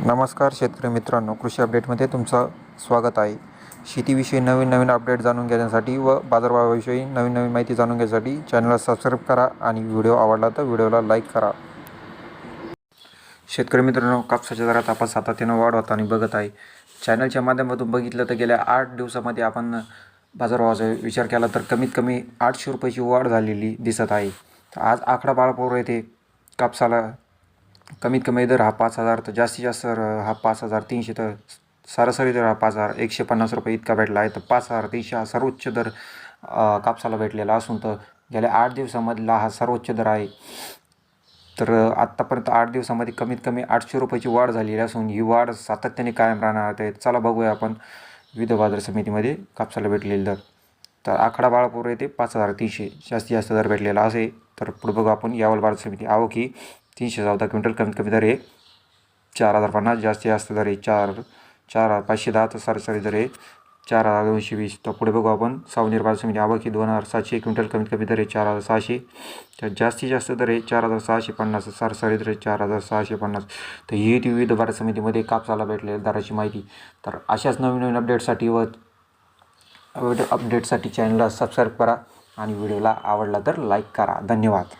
नमस्कार शेतकरी मित्रांनो, कृषी अपडेटमध्ये तुमचं स्वागत आहे. शेतीविषयी नवीन अपडेट जाणून घेण्यासाठी व बाजारभावाविषयी नवीन माहिती जाणून घेण्यासाठी चॅनलला सबस्क्राईब करा आणि व्हिडिओ आवडला तर व्हिडिओला लाईक करा. शेतकरी मित्रांनो, कापसाच्या दरात आपण सातत्यानं वाढ होताना बघत आहे. चॅनलच्या माध्यमातून बघितलं तर गेल्या 8 दिवसामध्ये आपण बाजारभावाचा विचार केला तर कमीत कमी 800 रुपयाची वाढ झालेली दिसत आहे. आज आकडा बाळापूर येथे कापसाला कमीत कमी दर हा 5,000 तर जास्तीत जास्त हा 5,300 तर सरासरी दर हा 5,150 रुपये इतका भेटला आहे. तर 5,300 हा सर्वोच्च दर कापसाला भेटलेला असून तर गेल्या 8 दिवसामधला हा सर्वोच्च दर आहे. तर आत्तापर्यंत 8 दिवसामध्ये कमीत कमी 800 रुपयाची वाढ झालेली असून ही वाढ सातत्याने कायम राहणार आहे. चला बघूया आपण विविध बाजार समितीमध्ये कापसाला भेटलेले दर. तर आखाडा बाळापूर येथे 5,300 जास्तीत जास्त दर भेटलेला असे. तर पुढे बघू आपण यावल बाजार समिती आवक ही 314 क्विंटल, कमीत कमी दर आहे 4,050, जास्तीत जास्त दर आहे 4,510 तर सरासरी दर आहे 4,220. तर पुढे बघू आपण सावनेर बाजार समिती आवक ही 2,700 क्विंटल, कमीत कमी दर आहे 4,600 तर जास्तीत जास्त दर आहे 4,650, सरासरी दर आहे 4,650. तर ही विविध बाजार समितीमध्ये कापसाला भेटलेल्या दराची माहिती. तर अशाच नवीन अपडेटसाठी चॅनलला सबस्क्राईब करा आणि व्हिडिओला आवडला तर लाईक करा. धन्यवाद.